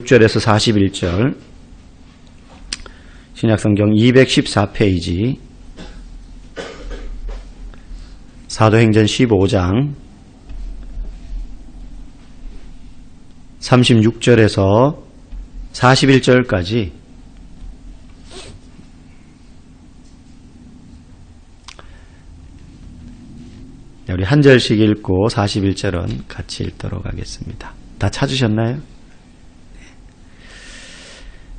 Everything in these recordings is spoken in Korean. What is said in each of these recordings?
36절에서 41절 신약성경 214페이지 사도행전 15장 36절에서 41절까지 우리 한 절씩 읽고 41절은 같이 읽도록 하겠습니다. 다 찾으셨나요?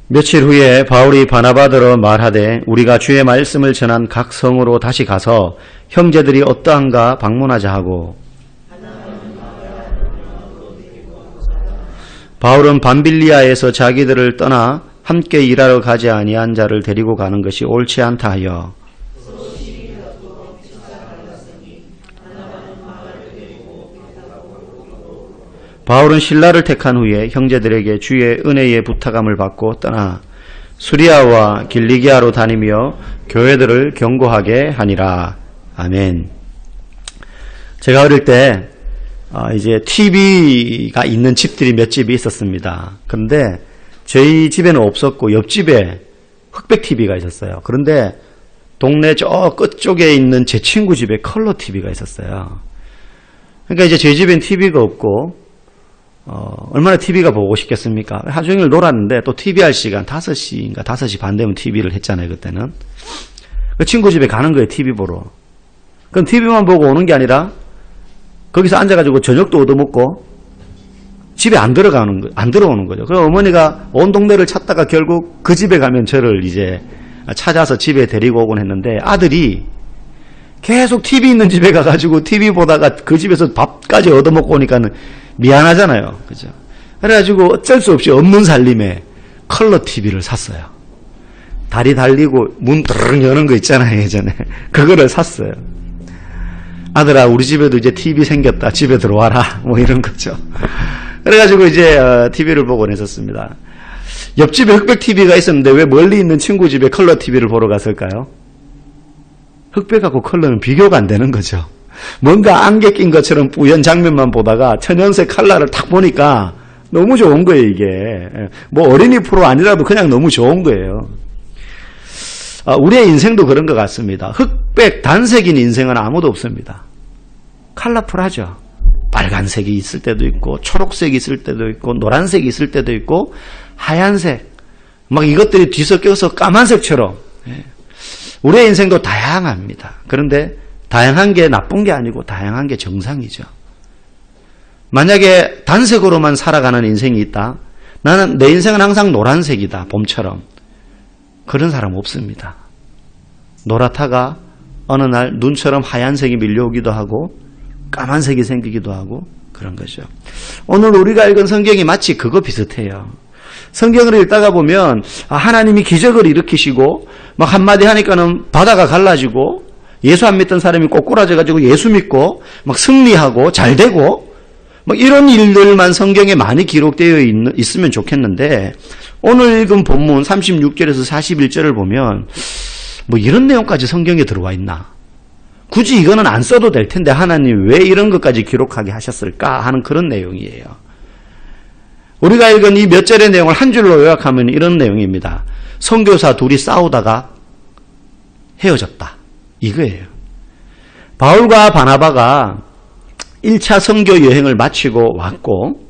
며칠 후에 바울이 바나바더러 말하되 우리가 주의 말씀을 전한 각 성으로 다시 가서 형제들이 어떠한가 방문하자 하고 바울은 밤빌리아에서 자기들을 떠나 함께 일하러 가지 아니한 자를 데리고 가는 것이 옳지 않다 하여 바울은 신라를 택한 후에 형제들에게 주의 은혜의 부탁함을 받고 떠나 수리아와 길리기아로 다니며 교회들을 경고하게 하니라. 아멘. 제가 어릴 때 이제 TV가 있는 집들이 몇 집이 있었습니다. 그런데 저희 집에는 없었고 옆집에 흑백 TV가 있었어요. 그런데 동네 저 끝쪽에 있는 제 친구 집에 컬러 TV가 있었어요. 그러니까 이제 저희 집엔 TV가 없고 얼마나 TV가 보고 싶겠습니까? 하루 종일 놀았는데 또 TV 할 시간 5시인가 5시 반 되면 TV를 했잖아요, 그때는. 그 친구 집에 가는 거예요, TV 보러. 그럼 TV만 보고 오는 게 아니라 거기서 앉아가지고 저녁도 얻어먹고 집에 안 들어오는 거죠. 그럼 어머니가 온 동네를 찾다가 결국 그 집에 가면 저를 이제 찾아서 집에 데리고 오곤 했는데 아들이 계속 TV 있는 집에 가가지고 TV 보다가 그 집에서 밥까지 얻어먹고 오니까는 미안하잖아요. 그죠? 그래가지고 어쩔 수 없이 없는 살림에 컬러 TV를 샀어요. 다리 달리고 문 드르륵 여는 거 있잖아요, 예전에. 그거를 샀어요. 아들아, 우리 집에도 이제 TV 생겼다. 집에 들어와라. 뭐 이런 거죠. 그래가지고 이제 TV를 보곤 했었습니다. 옆집에 흑백 TV가 있었는데 왜 멀리 있는 친구 집에 컬러 TV를 보러 갔을까요? 흑백하고 컬러는 비교가 안 되는 거죠. 뭔가 안개 낀 것처럼 뿌연 장면만 보다가 천연색 컬러를 딱 보니까 너무 좋은 거예요, 이게. 뭐 어린이 프로 아니라도 그냥 너무 좋은 거예요. 우리의 인생도 그런 것 같습니다. 흑백, 단색인 인생은 아무도 없습니다. 컬러풀하죠. 빨간색이 있을 때도 있고, 초록색이 있을 때도 있고, 노란색이 있을 때도 있고, 하얀색. 막 이것들이 뒤섞여서 까만색처럼. 우리의 인생도 다양합니다. 그런데 다양한 게 나쁜 게 아니고 다양한 게 정상이죠. 만약에 단색으로만 살아가는 인생이 있다. 나는 내 인생은 항상 노란색이다. 봄처럼. 그런 사람 없습니다. 노랗다가 어느 날 눈처럼 하얀색이 밀려오기도 하고 까만색이 생기기도 하고 그런 거죠. 오늘 우리가 읽은 성경이 마치 그거 비슷해요. 성경을 읽다가 보면 하나님이 기적을 일으키시고 막 한마디 하니까는 바다가 갈라지고 예수 안 믿던 사람이 꼬꾸라져가지고 예수 믿고 막 승리하고 잘 되고 막 이런 일들만 성경에 많이 기록되어 있으면 좋겠는데 오늘 읽은 본문 36절에서 41절을 보면 뭐 이런 내용까지 성경에 들어와 있나? 굳이 이거는 안 써도 될 텐데 하나님 왜 이런 것까지 기록하게 하셨을까 하는 그런 내용이에요. 우리가 읽은 이 몇 절의 내용을 한 줄로 요약하면 이런 내용입니다. 선교사 둘이 싸우다가 헤어졌다. 이거예요. 바울과 바나바가 1차 선교 여행을 마치고 왔고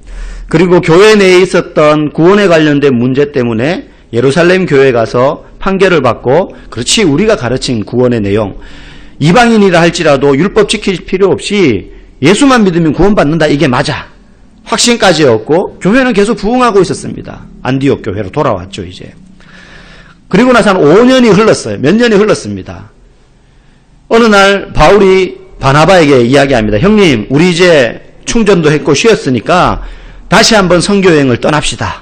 그리고 교회 내에 있었던 구원에 관련된 문제 때문에 예루살렘 교회에 가서 판결을 받고 그렇지 우리가 가르친 구원의 내용 이방인이라 할지라도 율법 지킬 필요 없이 예수만 믿으면 구원받는다 이게 맞아. 확신까지 얻고 교회는 계속 부흥하고 있었습니다. 안디옥 교회로 돌아왔죠 이제. 그리고 나서 한 5년이 흘렀어요. 몇 년이 흘렀습니다. 어느 날 바울이 바나바에게 이야기합니다. 형님 우리 이제 충전도 했고 쉬었으니까 다시 한번 선교여행을 떠납시다.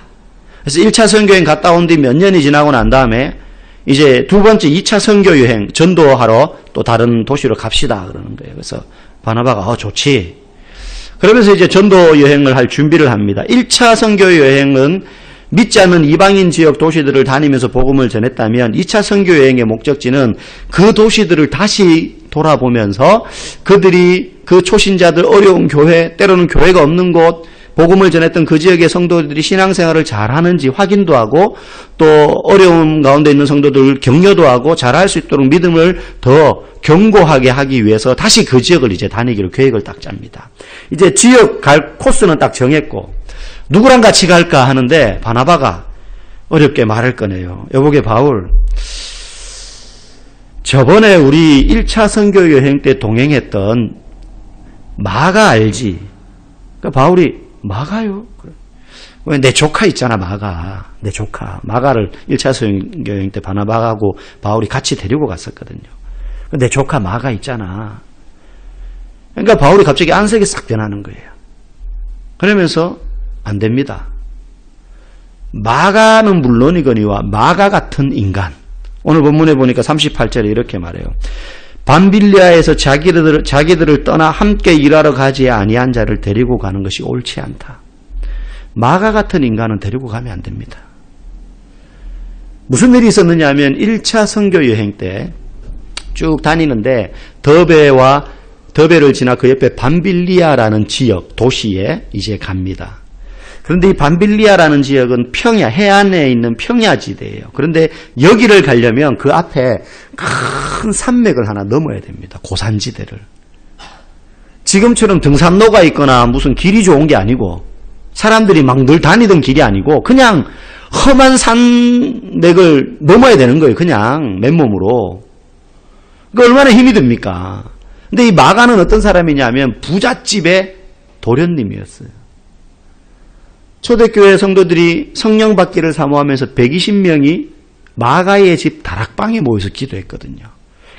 그래서 1차 선교여행 갔다 온 뒤 몇 년이 지나고 난 다음에 이제 두 번째 2차 선교여행 전도하러 또 다른 도시로 갑시다 그러는 거예요. 그래서 바나바가 좋지. 그러면서 이제 전도여행을 할 준비를 합니다. 1차 선교여행은 믿지 않는 이방인 지역 도시들을 다니면서 복음을 전했다면 2차 선교여행의 목적지는 그 도시들을 다시 돌아보면서 그들이 그 초신자들 어려운 교회 때로는 교회가 없는 곳 복음을 전했던 그 지역의 성도들이 신앙생활을 잘하는지 확인도 하고 또 어려움 가운데 있는 성도들 격려도 하고 잘할 수 있도록 믿음을 더 견고하게 하기 위해서 다시 그 지역을 이제 다니기로 계획을 딱 짭니다. 이제 지역 갈 코스는 딱 정했고 누구랑 같이 갈까 하는데 바나바가 어렵게 말을 꺼내요. 여보게 바울, 저번에 우리 1차 선교 여행 때 동행했던 마가 알지? 그러니까 바울이 마가요? 왜 내 조카 있잖아, 마가. 내 조카. 마가를 1차 선교 여행 때 바나바하고 바울이 같이 데리고 갔었거든요. 내 조카 마가 있잖아. 그러니까 바울이 갑자기 안색이 싹 변하는 거예요. 그러면서 안 됩니다. 마가는 물론이거니와 마가 같은 인간. 오늘 본문에 보니까 38절에 이렇게 말해요. 밤빌리아에서 자기들을 떠나 함께 일하러 가지 아니한 자를 데리고 가는 것이 옳지 않다. 마가 같은 인간은 데리고 가면 안 됩니다. 무슨 일이 있었느냐 하면 1차 선교 여행 때 쭉 다니는데 더베를 지나 그 옆에 밤빌리아라는 지역, 도시에 이제 갑니다. 그런데 이 밤빌리아라는 지역은 평야, 해안에 있는 평야지대예요. 그런데 여기를 가려면 그 앞에 큰 산맥을 하나 넘어야 됩니다. 고산지대를. 지금처럼 등산로가 있거나 무슨 길이 좋은 게 아니고 사람들이 막 늘 다니던 길이 아니고 그냥 험한 산맥을 넘어야 되는 거예요. 그냥 맨몸으로. 그 얼마나 힘이 듭니까? 근데 이 마가는 어떤 사람이냐면 부잣집의 도련님이었어요. 초대교회 성도들이 성령 받기를 사모하면서 120명이 마가의 집 다락방에 모여서 기도했거든요.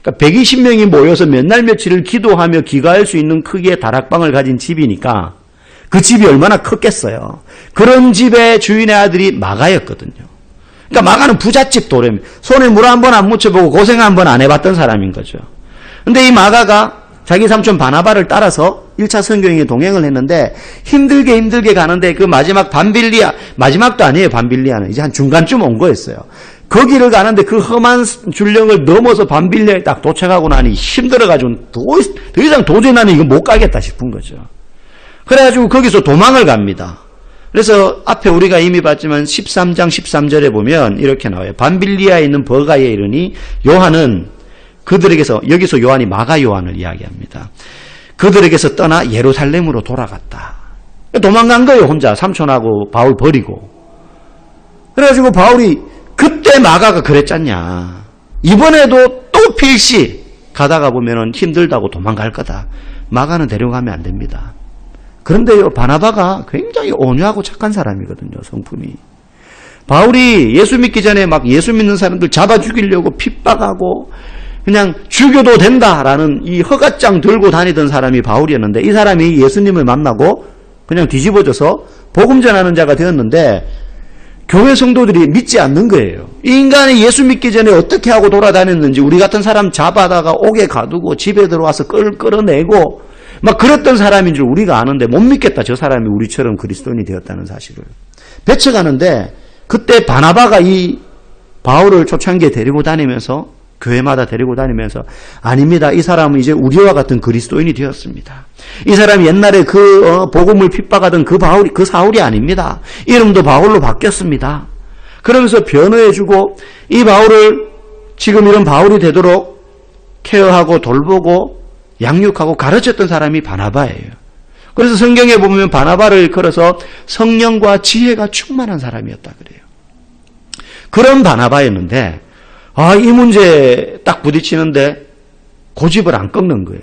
그러니까 120명이 모여서 몇 날 며칠을 기도하며 기가할 수 있는 크기의 다락방을 가진 집이니까 그 집이 얼마나 컸겠어요. 그런 집의 주인의 아들이 마가였거든요. 그러니까 마가는 부잣집 도련, 손에 물 한 번 안 묻혀보고 고생 한 번 안 해봤던 사람인 거죠. 근데 이 마가가 자기 삼촌 바나바를 따라서 1차 선교행에 동행을 했는데 힘들게 가는데 그 마지막 밤빌리아, 마지막도 아니에요. 밤빌리아는 이제 한 중간쯤 온 거였어요. 거기를 가는데 그 험한 줄령을 넘어서 밤빌리아에 딱 도착하고 나니 힘들어가지고 더 이상 도저히 나는 이거 못 가겠다 싶은 거죠. 그래가지고 거기서 도망을 갑니다. 그래서 앞에 우리가 이미 봤지만 13장 13절에 보면 이렇게 나와요. 밤빌리아에 있는 버가에 이르니 요한은 그들에게서, 여기서 요한이 마가 요한을 이야기합니다. 그들에게서 떠나 예루살렘으로 돌아갔다. 도망간 거예요. 혼자 삼촌하고 바울 버리고. 그래가지고 바울이 그때 마가가 그랬잖냐. 이번에도 또 필시 가다가 보면은 힘들다고 도망갈 거다. 마가는 데려가면 안 됩니다. 그런데요, 바나바가 굉장히 온유하고 착한 사람이거든요, 성품이. 바울이 예수 믿기 전에 막 예수 믿는 사람들 잡아 죽이려고 핍박하고 그냥 죽여도 된다라는 이 허가장 들고 다니던 사람이 바울이었는데 이 사람이 예수님을 만나고 그냥 뒤집어져서 복음 전하는 자가 되었는데 교회 성도들이 믿지 않는 거예요. 이 인간이 예수 믿기 전에 어떻게 하고 돌아다녔는지 우리 같은 사람 잡아다가 옥에 가두고 집에 들어와서 끌어내고 막 그랬던 사람인 줄 우리가 아는데 못 믿겠다. 저 사람이 우리처럼 그리스도인이 되었다는 사실을. 배쳐가는데 그때 바나바가 이 바울을 초창기에 데리고 다니면서 교회마다 데리고 다니면서 아닙니다. 이 사람은 이제 우리와 같은 그리스도인이 되었습니다. 이 사람이 옛날에 복음을 핍박하던 그 사울이 아닙니다. 이름도 바울로 바뀌었습니다. 그러면서 변호해주고 이 바울을 지금 이런 바울이 되도록 케어하고 돌보고 양육하고 가르쳤던 사람이 바나바예요. 그래서 성경에 보면 바나바를 일컬어서 성령과 지혜가 충만한 사람이었다 그래요. 그런 바나바였는데 이 문제에 딱 부딪히는데 고집을 안 꺾는 거예요.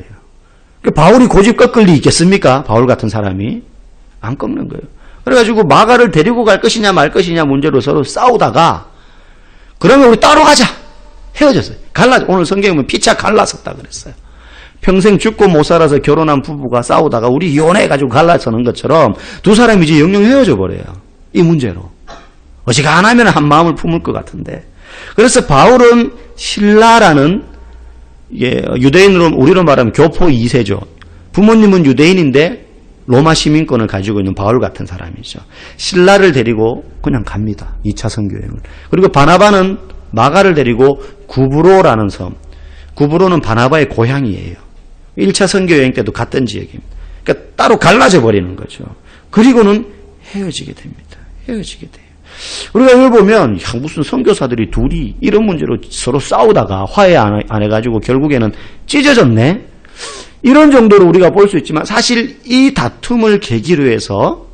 바울이 고집 꺾을 리 있겠습니까? 바울 같은 사람이 안 꺾는 거예요. 그래가지고 마가를 데리고 갈 것이냐 말 것이냐 문제로 서로 싸우다가 그러면 우리 따로 가자 헤어졌어요. 오늘 성경에 보면 피차 갈라섰다 그랬어요. 평생 죽고 못 살아서 결혼한 부부가 싸우다가 우리 이혼해가지고 갈라서는 것처럼 두 사람이 이제 영영 헤어져 버려요. 이 문제로. 어지간하면 한 마음을 품을 것 같은데. 그래서 바울은 실라라는 유대인으로 우리로 말하면 교포 2세죠. 부모님은 유대인인데 로마 시민권을 가지고 있는 바울 같은 사람이죠. 실라를 데리고 그냥 갑니다. 2차 선교여행을. 그리고 바나바는 마가를 데리고 구브로라는 섬. 구브로는 바나바의 고향이에요. 1차 선교여행 때도 갔던 지역입니다. 그러니까 따로 갈라져 버리는 거죠. 그리고는 헤어지게 됩니다. 헤어지게 돼요. 우리가 이걸 보면 무슨 선교사들이 둘이 이런 문제로 서로 싸우다가 화해 안 해가지고 결국에는 찢어졌네? 이런 정도로 우리가 볼 수 있지만 사실 이 다툼을 계기로 해서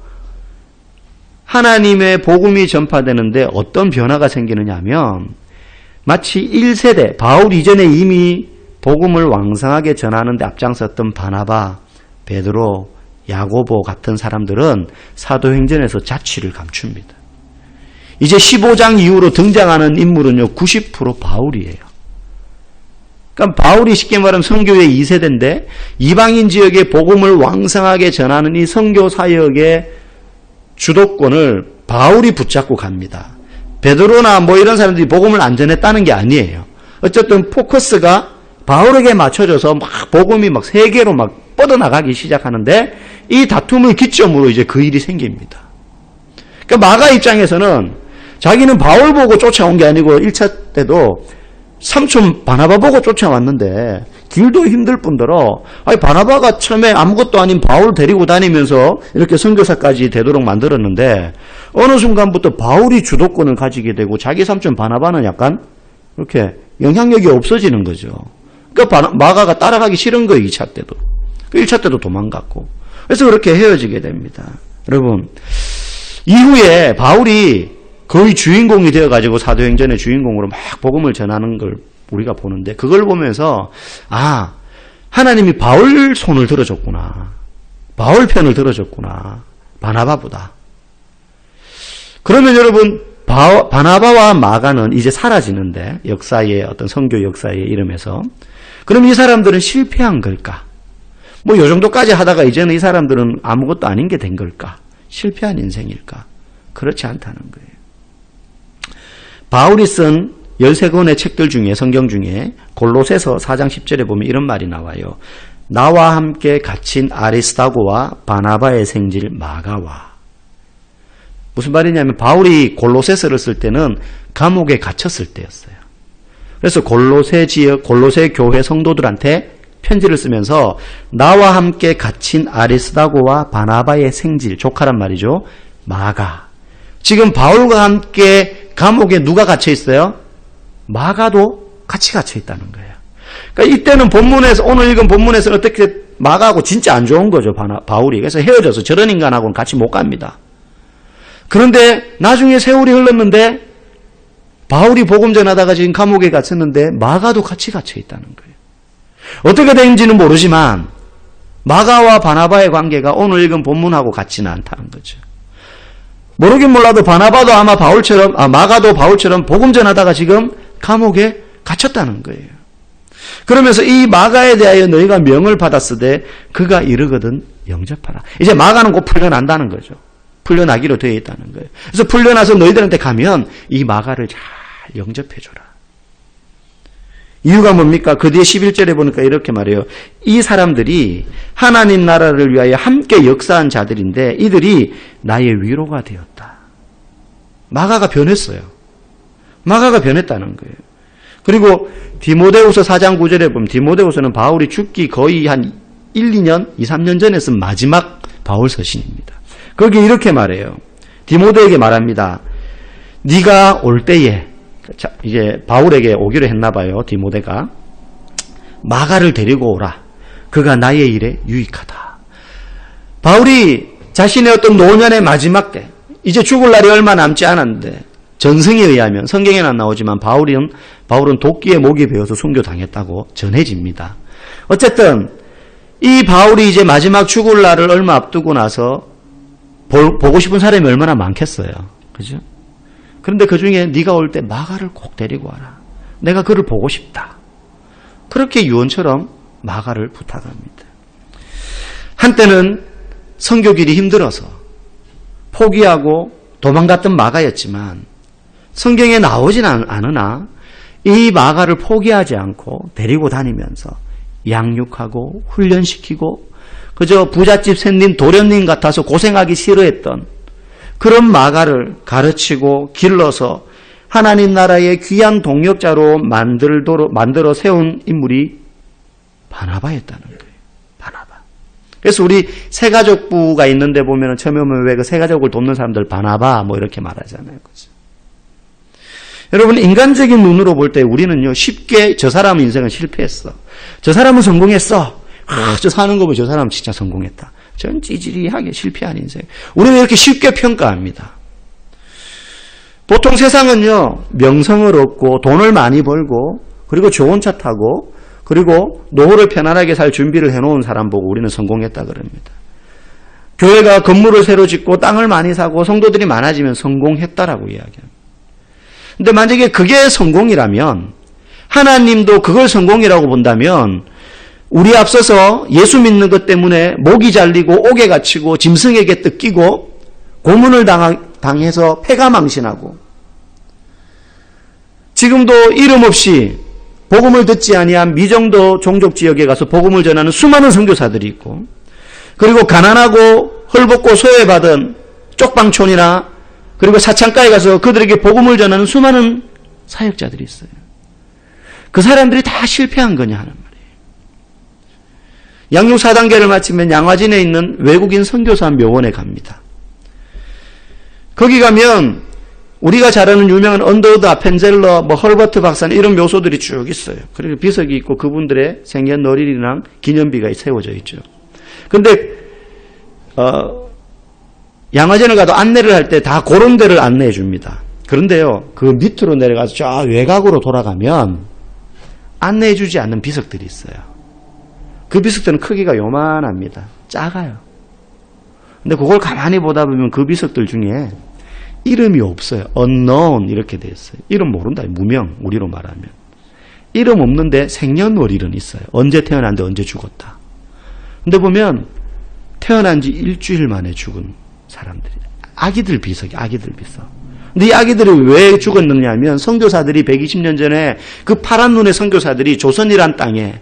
하나님의 복음이 전파되는데 어떤 변화가 생기느냐 하면 마치 1세대, 바울 이전에 이미 복음을 왕성하게 전하는 데 앞장섰던 바나바, 베드로, 야고보 같은 사람들은 사도행전에서 자취를 감춥니다. 이제 15장 이후로 등장하는 인물은요 90% 바울이에요. 그러니까 바울이 쉽게 말하면 선교의 2세대인데 이방인 지역에 복음을 왕성하게 전하는 이 선교 사역의 주도권을 바울이 붙잡고 갑니다. 베드로나 뭐 이런 사람들이 복음을 안 전했다는 게 아니에요. 어쨌든 포커스가 바울에게 맞춰져서 막 복음이 막 세계로 막 뻗어나가기 시작하는데 이 다툼을 기점으로 이제 그 일이 생깁니다. 그러니까 마가 입장에서는 자기는 바울 보고 쫓아온 게 아니고 1차 때도 삼촌 바나바 보고 쫓아왔는데 길도 힘들 뿐더러 바나바가 처음에 아무것도 아닌 바울 데리고 다니면서 이렇게 선교사까지 되도록 만들었는데 어느 순간부터 바울이 주도권을 가지게 되고 자기 삼촌 바나바는 약간 이렇게 영향력이 없어지는 거죠. 그러니까 마가가 따라가기 싫은 거예요. 2차 때도. 1차 때도 도망갔고. 그래서 그렇게 헤어지게 됩니다. 여러분 이후에 바울이 거의 주인공이 되어가지고 사도행전의 주인공으로 막 복음을 전하는 걸 우리가 보는데 그걸 보면서 하나님이 바울 손을 들어줬구나. 바울 편을 들어줬구나. 바나바보다. 그러면 여러분 바나바와 마가는 이제 사라지는데 역사의 어떤 선교 역사의 이름에서 그럼 이 사람들은 실패한 걸까? 뭐 요 정도까지 하다가 이제는 이 사람들은 아무것도 아닌 게 된 걸까? 실패한 인생일까? 그렇지 않다는 거예요. 바울이 쓴 13권의 책들 중에 성경 중에 골로새서 4장 10절에 보면 이런 말이 나와요. 나와 함께 갇힌 아리스다고와 바나바의 생질 마가와. 무슨 말이냐면 바울이 골로새서를 쓸 때는 감옥에 갇혔을 때였어요. 그래서 골로새 지역, 골로새 교회 성도들한테 편지를 쓰면서 나와 함께 갇힌 아리스다고와 바나바의 생질, 조카란 말이죠. 마가. 지금 바울과 함께 감옥에 누가 갇혀 있어요? 마가도 같이 갇혀 있다는 거예요. 그러니까 이때는 본문에서 오늘 읽은 본문에서 어떻게 마가하고 진짜 안 좋은 거죠. 바울이. 그래서 헤어져서 저런 인간하고는 같이 못 갑니다. 그런데 나중에 세월이 흘렀는데 바울이 복음 전하다가 지금 감옥에 갇혔는데 마가도 같이 갇혀 있다는 거예요. 어떻게 된지는 모르지만 마가와 바나바의 관계가 오늘 읽은 본문하고 같지는 않다는 거죠. 모르긴 몰라도 바나바도 아마 마가도 바울처럼 복음 전하다가 지금 감옥에 갇혔다는 거예요. 그러면서 이 마가에 대하여 너희가 명을 받았으되 그가 이르거든 영접하라. 이제 마가는 곧 풀려난다는 거죠. 풀려나기로 되어 있다는 거예요. 그래서 풀려나서 너희들한테 가면 이 마가를 잘 영접해줘라. 이유가 뭡니까? 그 뒤에 11절에 보니까 이렇게 말해요. 이 사람들이 하나님 나라를 위하여 함께 역사한 자들인데 이들이 나의 위로가 되었다. 마가가 변했어요. 마가가 변했다는 거예요. 그리고 디모데후서 4장 9절에 보면 디모데후서는 바울이 죽기 거의 한 1, 2년, 2, 3년 전에 쓴 마지막 바울 서신입니다. 거기 이렇게 말해요. 디모데에게 말합니다. 네가 올 때에 이제 바울에게 오기로 했나 봐요. 디모데가 마가를 데리고 오라. 그가 나의 일에 유익하다. 바울이 자신의 어떤 노년의 마지막 때 이제 죽을 날이 얼마 남지 않았는데 전승에 의하면 성경에는 안 나오지만 바울은 도끼에 목이 베어서 순교당했다고 전해집니다. 어쨌든 이 바울이 이제 마지막 죽을 날을 얼마 앞두고 나서 보고 싶은 사람이 얼마나 많겠어요. 그죠? 그런데 그 중에 네가 올 때 마가를 꼭 데리고 와라. 내가 그를 보고 싶다. 그렇게 유언처럼 마가를 부탁합니다. 한때는 선교길이 힘들어서 포기하고 도망갔던 마가였지만 성경에 나오진 않으나 이 마가를 포기하지 않고 데리고 다니면서 양육하고 훈련시키고 그저 부잣집 샌님 도련님 같아서 고생하기 싫어했던 그런 마가를 가르치고 길러서 하나님 나라의 귀한 동역자로 만들어 세운 인물이 바나바였다는 거예요. 바나바. 그래서 우리 새가족부가 있는데 보면은 처음에 오면 왜 그 새가족을 돕는 사람들 바나바 뭐 이렇게 말하잖아요. 그죠? 여러분, 인간적인 눈으로 볼 때 우리는요, 쉽게 저 사람 인생은 실패했어. 저 사람은 성공했어. 저 사는 거 보면 저 사람은 진짜 성공했다. 전 찌질이하게 실패한 인생. 우리는 이렇게 쉽게 평가합니다. 보통 세상은요, 명성을 얻고 돈을 많이 벌고 그리고 좋은 차 타고 그리고 노후를 편안하게 살 준비를 해놓은 사람 보고 우리는 성공했다 그럽니다. 교회가 건물을 새로 짓고 땅을 많이 사고 성도들이 많아지면 성공했다라고 이야기합니다. 근데 만약에 그게 성공이라면 하나님도 그걸 성공이라고 본다면 우리 앞서서 예수 믿는 것 때문에 목이 잘리고 옥에 갇히고 짐승에게 뜯기고 고문을 당해서 폐가 망신하고 지금도 이름 없이 복음을 듣지 아니한 미정도 종족 지역에 가서 복음을 전하는 수많은 선교사들이 있고 그리고 가난하고 헐벗고 소외받은 쪽방촌이나 그리고 사창가에 가서 그들에게 복음을 전하는 수많은 사역자들이 있어요. 그 사람들이 다 실패한 거냐 하는 말이에요. 양육 4단계를 마치면 양화진에 있는 외국인 선교사 묘원에 갑니다. 거기 가면 우리가 잘 아는 유명한 언더우드 아펜젤러, 헐버트 박사는 이런 묘소들이 쭉 있어요. 그리고 비석이 있고 그분들의 생년월일이랑 기념비가 세워져 있죠. 근데 양화진을 가도 안내를 할 때 다 그런 데를 안내해 줍니다. 그런데요, 그 밑으로 내려가서 저 외곽으로 돌아가면 안내해 주지 않는 비석들이 있어요. 그 비석들은 크기가 요만합니다. 작아요. 근데 그걸 가만히 보다 보면 그 비석들 중에 이름이 없어요. unknown 이렇게 돼 있어요. 이름 모른다. 무명, 우리로 말하면. 이름 없는데 생년월일은 있어요. 언제 태어났는데 언제 죽었다. 근데 보면 태어난 지 일주일 만에 죽은 사람들이 아기들 비석이 아기들 비석. 근데 이 아기들이 왜 죽었느냐 하면 선교사들이 120년 전에 그 파란 눈의 선교사들이 조선이란 땅에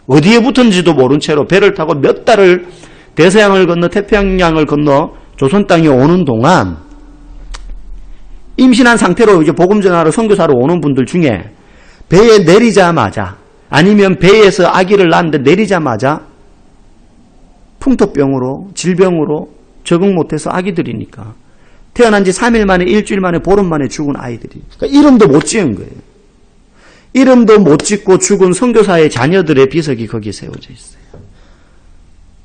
어디에 붙었는지도 모른 채로 배를 타고 몇 달을 대서양을 건너 태평양을 건너 조선 땅에 오는 동안 임신한 상태로 이제 복음 전하러 선교사로 오는 분들 중에 배에 내리자마자 아니면 배에서 아기를 낳았는데 내리자마자 풍토병으로 질병으로 적응 못해서 아기들이니까 태어난 지 3일 만에 일주일 만에 보름 만에 죽은 아이들이 그러니까 이름도 못 지은 거예요. 이름도 못 짓고 죽은 선교사의 자녀들의 비석이 거기에 세워져 있어요.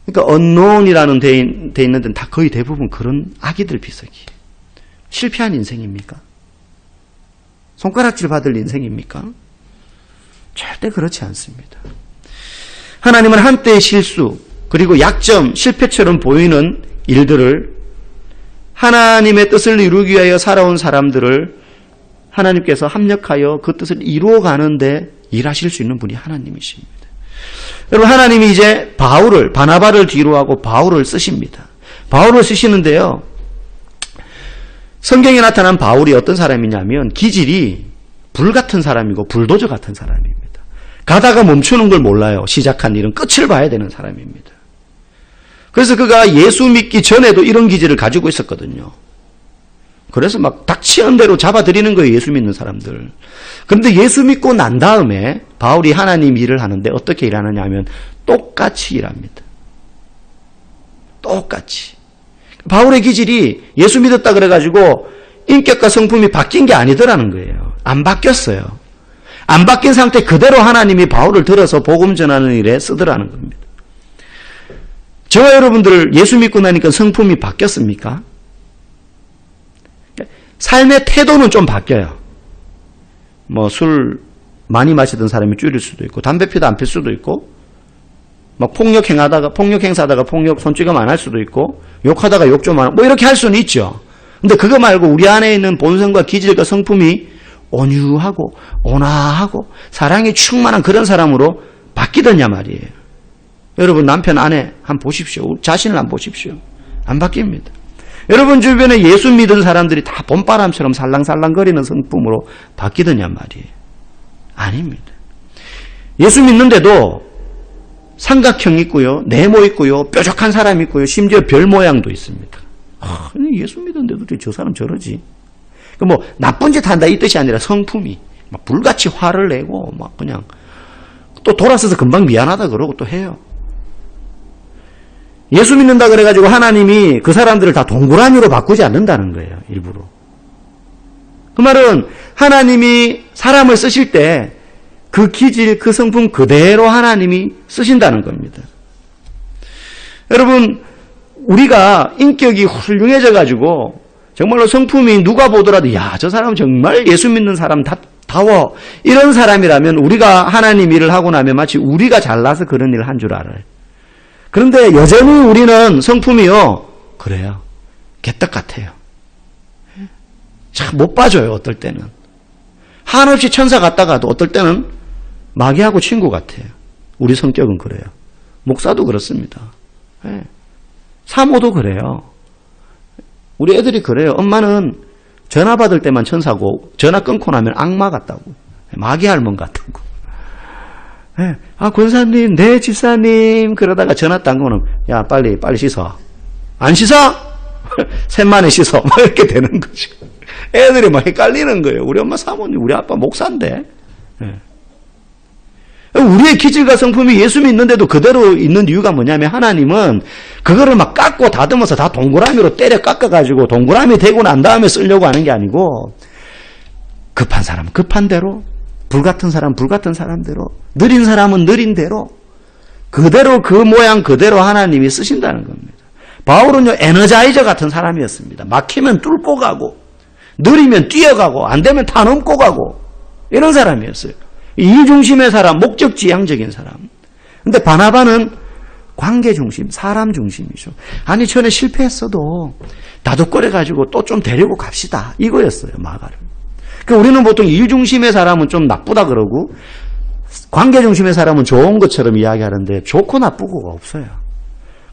그러니까 unknown이라는 돼 있는 데는 다 거의 대부분 그런 아기들 비석이에요. 실패한 인생입니까? 손가락질 받을 인생입니까? 절대 그렇지 않습니다. 하나님은 한때의 실수 그리고 약점, 실패처럼 보이는 일들을 하나님의 뜻을 이루기 위하여 살아온 사람들을 하나님께서 합력하여 그 뜻을 이루어가는데 일하실 수 있는 분이 하나님이십니다. 여러분, 하나님이 이제 바나바를 뒤로 하고 바울을 쓰십니다. 바울을 쓰시는데요. 성경에 나타난 바울이 어떤 사람이냐면 기질이 불 같은 사람이고 불도저 같은 사람입니다. 가다가 멈추는 걸 몰라요. 시작한 일은 끝을 봐야 되는 사람입니다. 그래서 그가 예수 믿기 전에도 이런 기질을 가지고 있었거든요. 그래서 막 닥치는 대로 잡아들이는 거예요. 예수 믿는 사람들. 그런데 예수 믿고 난 다음에 바울이 하나님 일을 하는데 어떻게 일하느냐 하면 똑같이 일합니다. 똑같이. 바울의 기질이 예수 믿었다 그래가지고 인격과 성품이 바뀐 게 아니더라는 거예요. 안 바뀌었어요. 안 바뀐 상태 그대로 하나님이 바울을 들어서 복음 전하는 일에 쓰더라는 겁니다. 저와 여러분들 예수 믿고 나니까 성품이 바뀌었습니까? 삶의 태도는 좀 바뀌어요. 술 많이 마시던 사람이 줄일 수도 있고 담배 피다 안 필 수도 있고 막 폭력 행사하다가 폭력 손찌검 안 할 수도 있고 욕하다가 욕 좀 안 하고 이렇게 할 수는 있죠. 근데 그거 말고 우리 안에 있는 본성과 기질과 성품이 온유하고 온화하고 사랑이 충만한 그런 사람으로 바뀌더냐 말이에요. 여러분 남편 아내 한번 보십시오. 자신을 한번 보십시오. 안 바뀝니다. 여러분 주변에 예수 믿은 사람들이 다 봄바람처럼 살랑살랑거리는 성품으로 바뀌더냐 말이에요. 아닙니다. 예수 믿는데도 삼각형 있고요. 네모 있고요. 뾰족한 사람 있고요. 심지어 별 모양도 있습니다. 예수 믿는데도 저 사람 저러지. 나쁜 짓 한다 이 뜻이 아니라 성품이 막 불같이 화를 내고 막 그냥 또 돌아서서 금방 미안하다 그러고 또 해요. 예수 믿는다 그래가지고 하나님이 그 사람들을 다 동그라미로 바꾸지 않는다는 거예요. 일부러. 그 말은 하나님이 사람을 쓰실 때 그 기질, 그 성품 그대로 하나님이 쓰신다는 겁니다. 여러분, 우리가 인격이 훌륭해져가지고 정말로 성품이 누가 보더라도 야, 저 사람 정말 예수 믿는 사람 다워. 이런 사람이라면 우리가 하나님 일을 하고 나면 마치 우리가 잘나서 그런 일을 한 줄 알아요. 그런데 여전히 우리는 성품이요. 그래요. 개떡 같아요. 참 못 빠져요. 어떨 때는. 한없이 천사 같다가도 어떨 때는 마귀하고 친구 같아요. 우리 성격은 그래요. 목사도 그렇습니다. 사모도 그래요. 우리 애들이 그래요. 엄마는 전화 받을 때만 천사고 전화 끊고 나면 악마 같다고. 마귀 할멈 같다고. 아, 권사님, 네, 집사님. 그러다가 전화 딴 거는 야, 빨리 씻어. 안 씻어? 셋만에 씻어. 막 이렇게 되는 거죠. 애들이 막 헷갈리는 거예요. 우리 엄마 사모님, 우리 아빠 목사인데. 우리의 기질과 성품이 예수 믿는데도 그대로 있는 이유가 뭐냐면 하나님은 그거를 막 깎고 다듬어서 다 동그라미로 때려 깎아가지고 동그라미 되고 난 다음에 쓰려고 하는 게 아니고 급한 사람은 급한 대로, 불같은 사람은 불같은 사람대로, 느린 사람은 느린 대로 그대로 그 모양 그대로 하나님이 쓰신다는 겁니다. 바울은요, 에너자이저 같은 사람이었습니다. 막히면 뚫고 가고 느리면 뛰어가고 안 되면 다 넘고 가고 이런 사람이었어요. 이중심의 사람, 목적지향적인 사람. 근데 바나바는 관계 중심, 사람 중심이죠. 아니, 전에 실패했어도 다독거려가지고 또 좀 데리고 갑시다. 이거였어요, 마가를. 그러니까 우리는 보통 이중심의 사람은 좀 나쁘다 그러고 관계 중심의 사람은 좋은 것처럼 이야기하는데 좋고 나쁘고가 없어요.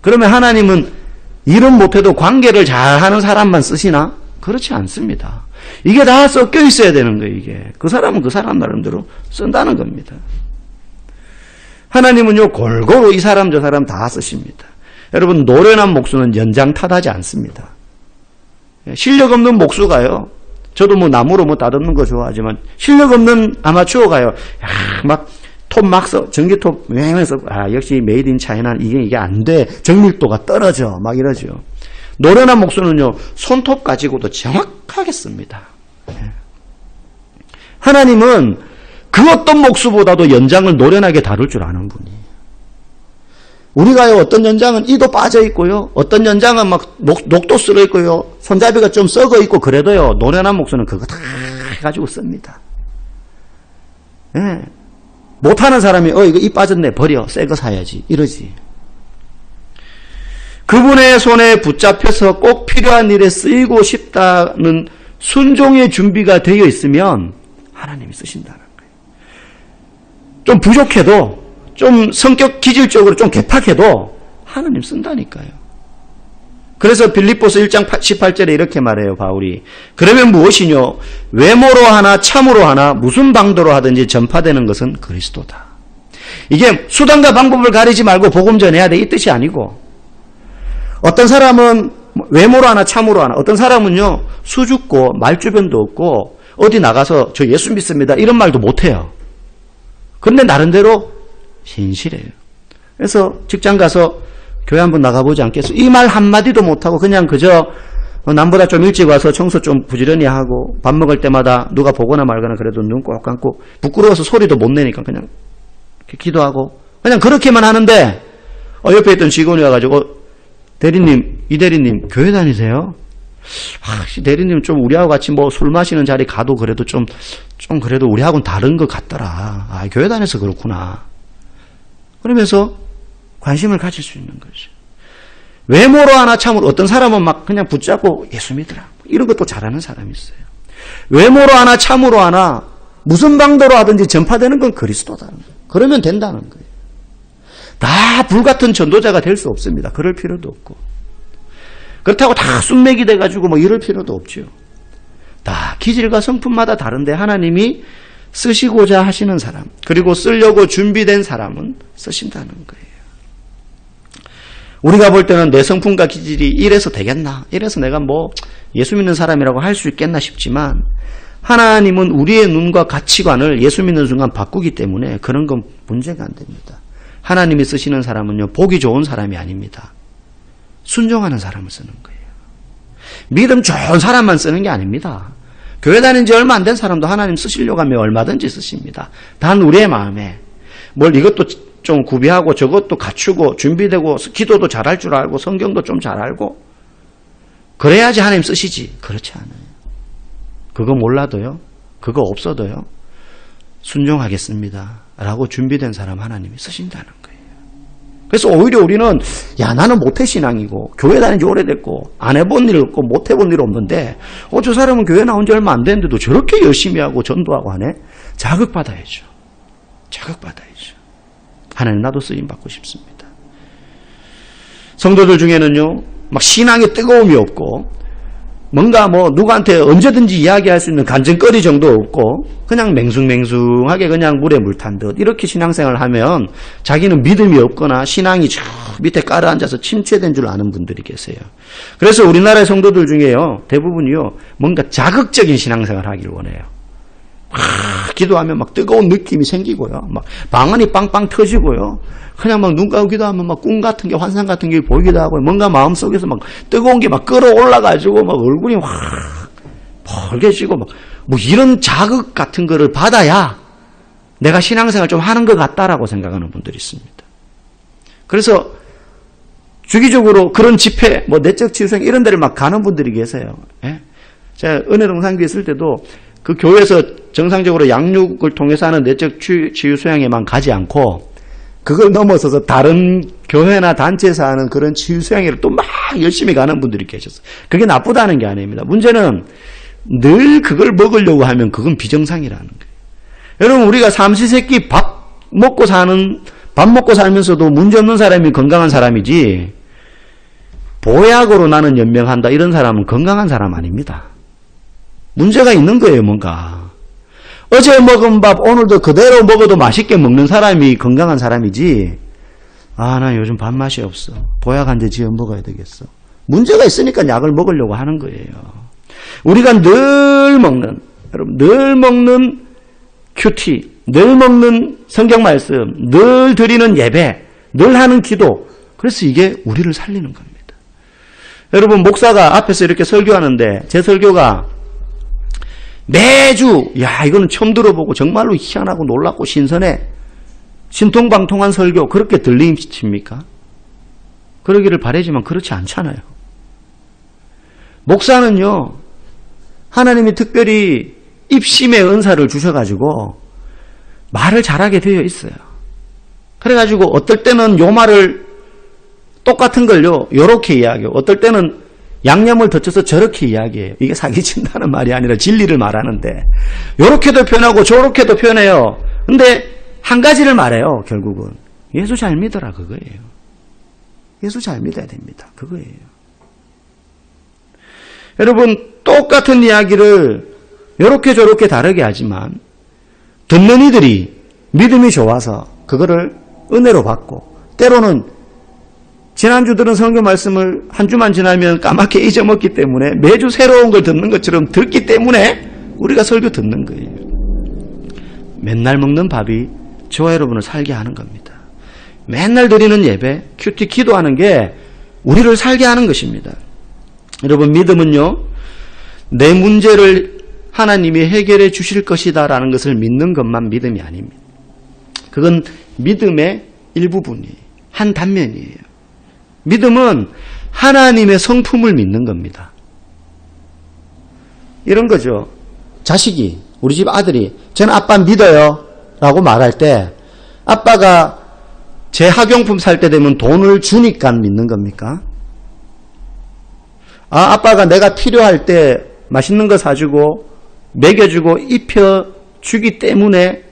그러면 하나님은 일은 못해도 관계를 잘하는 사람만 쓰시나? 그렇지 않습니다. 이게 다 섞여 있어야 되는 거예요, 이게. 그 사람은 그 사람 나름대로 쓴다는 겁니다. 하나님은요, 골고루 이 사람 저 사람 다 쓰십니다. 여러분, 노련한 목수는 연장 탓하지 않습니다. 실력 없는 목수가요, 저도 뭐 나무로 뭐 다듬는 거 좋아하지만, 실력 없는 아마추어가요, 막 톱 막 써, 전기톱 맹해서, 역시 메이드 인 차이나 이게 안 돼. 정밀도가 떨어져. 막 이러죠. 노련한 목수는요, 손톱 가지고도 정확하게 씁니다. 하나님은 그 어떤 목수보다도 연장을 노련하게 다룰 줄 아는 분이에요. 우리가요, 어떤 연장은 이도 빠져 있고요, 어떤 연장은 막 녹도 쓸어 있고요, 손잡이가 좀 썩어 있고 그래도요, 노련한 목수는 그거 다 해가지고 씁니다. 못하는 사람이 이거 이 빠졌네, 버려, 새 거 사야지, 이러지. 그분의 손에 붙잡혀서 꼭 필요한 일에 쓰이고 싶다는 순종의 준비가 되어 있으면 하나님이 쓰신다는 거예요. 좀 부족해도, 좀 성격 기질적으로 좀 개팍해도 하나님 쓴다니까요. 그래서 빌립보서 1장 18절에 이렇게 말해요, 바울이. 그러면 무엇이뇨? 외모로 하나 참으로 하나 무슨 방도로 하든지 전파되는 것은 그리스도다. 이게 수단과 방법을 가리지 말고 복음 전해야 돼, 이 뜻이 아니고, 어떤 사람은 외모로 하나 참으로 하나, 어떤 사람은요, 수줍고 말주변도 없고 어디 나가서 저 예수 믿습니다 이런 말도 못해요. 그런데 나름대로 신실해요. 그래서 직장 가서 교회 한번 나가보지 않겠어? 이 말 한마디도 못하고 그냥 그저 남보다 좀 일찍 와서 청소 좀 부지런히 하고 밥 먹을 때마다 누가 보거나 말거나 그래도 눈 꼭 감고 부끄러워서 소리도 못 내니까 그냥 기도하고 그냥 그렇게만 하는데 옆에 있던 직원이 와가지고 대리님, 이 대리님 교회 다니세요? 대리님 좀 우리하고 같이 뭐 술 마시는 자리 가도 그래도 좀 그래도 우리하고는 다른 것 같더라. 교회 다녀서 그렇구나. 그러면서 관심을 가질 수 있는 거죠. 외모로 하나 참으로, 어떤 사람은 막 그냥 붙잡고 예수 믿으라, 이런 것도 잘하는 사람이 있어요. 외모로 하나 참으로 하나 무슨 방도로 하든지 전파되는 건 그리스도다는 거예요. 그러면 된다는 거예요. 다 불같은 전도자가 될 수 없습니다. 그럴 필요도 없고. 그렇다고 다 순맥이 돼가지고 뭐 이럴 필요도 없죠. 다 기질과 성품마다 다른데 하나님이 쓰시고자 하시는 사람, 그리고 쓰려고 준비된 사람은 쓰신다는 거예요. 우리가 볼 때는 내 성품과 기질이 이래서 되겠나? 이래서 내가 뭐 예수 믿는 사람이라고 할 수 있겠나 싶지만 하나님은 우리의 눈과 가치관을 예수 믿는 순간 바꾸기 때문에 그런 건 문제가 안 됩니다. 하나님이 쓰시는 사람은요, 보기 좋은 사람이 아닙니다. 순종하는 사람을 쓰는 거예요. 믿음 좋은 사람만 쓰는 게 아닙니다. 교회 다닌 지 얼마 안 된 사람도 하나님 쓰시려고 하면 얼마든지 쓰십니다. 단 우리의 마음에 뭘 이것도 좀 구비하고 저것도 갖추고 준비되고 기도도 잘할 줄 알고 성경도 좀 잘 알고 그래야지 하나님 쓰시지. 그렇지 않아요. 그거 몰라도요. 그거 없어도요. 순종하겠습니다. 라고 준비된 사람 하나님이 쓰신다는 거예요. 그래서 오히려 우리는 야 나는 모태신앙이고 교회 다닌 지 오래됐고 안 해본 일 없고 못 해본 일 없는데 저 사람은 교회 나온 지 얼마 안 됐는데도 저렇게 열심히 하고 전도하고 하네? 자극받아야죠. 자극받아야죠. 하나님 나도 쓰임받고 싶습니다. 성도들 중에는요 막 신앙에 뜨거움이 없고 뭔가 누구한테 언제든지 이야기할 수 있는 간증거리 정도 없고 그냥 맹숭맹숭하게 그냥 물에 물 탄 듯 이렇게 신앙생활을 하면 자기는 믿음이 없거나 신앙이 저 밑에 깔아앉아서 침체된 줄 아는 분들이 계세요. 그래서 우리나라의 성도들 중에요 대부분이요 뭔가 자극적인 신앙생활을 하길 원해요. 기도하면 막 뜨거운 느낌이 생기고요. 막 방언이 빵빵 터지고요. 그냥 막 눈 감고 기도하면 막 꿈 같은 게 환상 같은 게 보이기도 하고 뭔가 마음속에서 막 뜨거운 게 막 끌어올라가지고 막 얼굴이 확 벌개지고 막 이런 자극 같은 거를 받아야 내가 신앙생활 좀 하는 것 같다라고 생각하는 분들이 있습니다. 그래서 주기적으로 그런 집회, 내적 치유수행 이런 데를 막 가는 분들이 계세요. 예? 제가 은혜동산교회 있을 때도 그 교회에서 정상적으로 양육을 통해서 하는 내적 치유 수양에만 가지 않고 그걸 넘어서서 다른 교회나 단체에서 하는 그런 치유 수양회를 또 막 열심히 가는 분들이 계셨어요. 그게 나쁘다는 게 아닙니다. 문제는 늘 그걸 먹으려고 하면 그건 비정상이라는 거예요. 여러분 우리가 삼시세끼 밥 먹고 살면서도 문제없는 사람이 건강한 사람이지 보약으로 나는 연명한다 이런 사람은 건강한 사람 아닙니다. 문제가 있는 거예요, 뭔가. 어제 먹은 밥 오늘도 그대로 먹어도 맛있게 먹는 사람이 건강한 사람이지 나 요즘 밥맛이 없어. 보약 한 대 지어 먹어야 되겠어. 문제가 있으니까 약을 먹으려고 하는 거예요. 우리가 늘 먹는 큐티, 늘 먹는 성경 말씀, 늘 드리는 예배, 늘 하는 기도. 그래서 이게 우리를 살리는 겁니다. 여러분 목사가 앞에서 이렇게 설교하는데 제 설교가 매주 이거는 처음 들어보고 정말로 희한하고 놀랍고 신선해 신통방통한 설교 그렇게 들리십니까? 그러기를 바라지만 그렇지 않잖아요. 목사는요 하나님이 특별히 입심의 은사를 주셔가지고 말을 잘하게 되어 있어요. 그래가지고 어떨 때는 요 말을 똑같은 걸요 요렇게 이야기하고 어떨 때는 양념을 덧쳐서 저렇게 이야기해요. 이게 사기친다는 말이 아니라 진리를 말하는데 요렇게도 표현하고 저렇게도 표현해요. 근데 한 가지를 말해요. 결국은 예수 잘 믿어라 그거예요. 예수 잘 믿어야 됩니다. 그거예요. 여러분 똑같은 이야기를 요렇게 저렇게 다르게 하지만 듣는 이들이 믿음이 좋아서 그거를 은혜로 받고 때로는 지난주 들은 성경 말씀을 한 주만 지나면 까맣게 잊어먹기 때문에 매주 새로운 걸 듣는 것처럼 듣기 때문에 우리가 설교 듣는 거예요. 맨날 먹는 밥이 저와 여러분을 살게 하는 겁니다. 맨날 드리는 예배, 큐티 기도하는 게 우리를 살게 하는 것입니다. 여러분 믿음은요. 내 문제를 하나님이 해결해 주실 것이다 라는 것을 믿는 것만 믿음이 아닙니다. 그건 믿음의 일부분이에요. 한 단면이에요. 믿음은 하나님의 성품을 믿는 겁니다. 이런 거죠. 자식이 우리 집 아들이 저는 아빠 믿어요 라고 말할 때 아빠가 제 학용품 살 때 되면 돈을 주니까 믿는 겁니까? 아빠가 내가 필요할 때 맛있는 거 사주고 먹여주고 입혀주기 때문에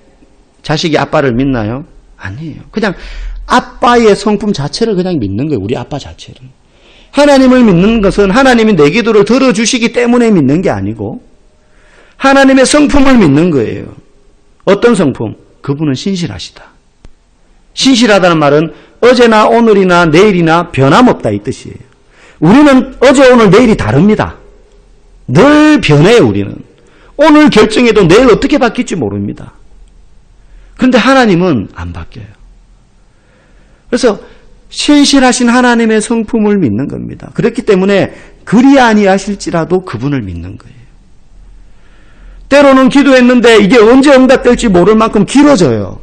자식이 아빠를 믿나요? 아니에요. 그냥 아빠의 성품 자체를 그냥 믿는 거예요. 우리 아빠 자체를. 하나님을 믿는 것은 하나님이 내 기도를 들어주시기 때문에 믿는 게 아니고 하나님의 성품을 믿는 거예요. 어떤 성품? 그분은 신실하시다. 신실하다는 말은 어제나 오늘이나 내일이나 변함없다 이 뜻이에요. 우리는 어제 오늘 내일이 다릅니다. 늘 변해요. 우리는. 오늘 결정해도 내일 어떻게 바뀔지 모릅니다. 그런데 하나님은 안 바뀌어요. 그래서 신실하신 하나님의 성품을 믿는 겁니다. 그렇기 때문에 그리 아니하실지라도 그분을 믿는 거예요. 때로는 기도했는데 이게 언제 응답될지 모를 만큼 길어져요.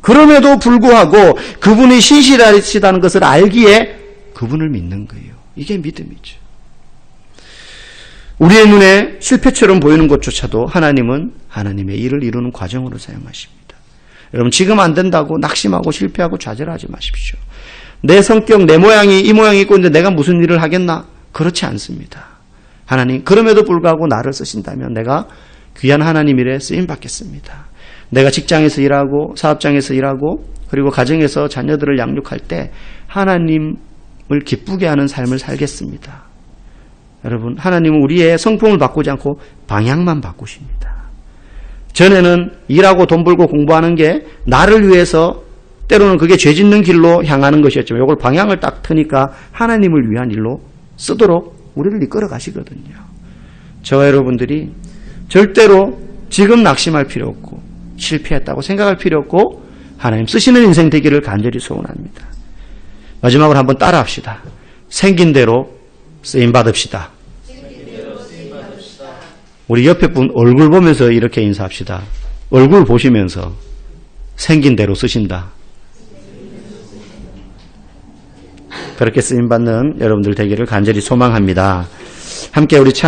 그럼에도 불구하고 그분이 신실하시다는 것을 알기에 그분을 믿는 거예요. 이게 믿음이죠. 우리의 눈에 실패처럼 보이는 것조차도 하나님은 하나님의 일을 이루는 과정으로 사용하십니다. 여러분, 지금 안 된다고 낙심하고 실패하고 좌절하지 마십시오. 내 성격, 내 모양이 이 모양이 있고 있는데 내가 무슨 일을 하겠나? 그렇지 않습니다. 하나님, 그럼에도 불구하고 나를 쓰신다면 내가 귀한 하나님 일에 쓰임 받겠습니다. 내가 직장에서 일하고 사업장에서 일하고 그리고 가정에서 자녀들을 양육할 때 하나님을 기쁘게 하는 삶을 살겠습니다. 여러분, 하나님은 우리의 성품을 바꾸지 않고 방향만 바꾸십니다. 전에는 일하고 돈 벌고 공부하는 게 나를 위해서 때로는 그게 죄 짓는 길로 향하는 것이었지만 이걸 방향을 딱 트니까 하나님을 위한 일로 쓰도록 우리를 이끌어 가시거든요. 저와 여러분들이 절대로 지금 낙심할 필요 없고 실패했다고 생각할 필요 없고 하나님 쓰시는 인생 되기를 간절히 소원합니다. 마지막으로 한번 따라 합시다. 생긴 대로 쓰임 받읍시다. 우리 옆에 분 얼굴 보면서 이렇게 인사합시다. 얼굴 보시면서 생긴 대로 쓰신다. 그렇게 쓰임받는 여러분들 되기를 간절히 소망합니다. 함께 우리 찬양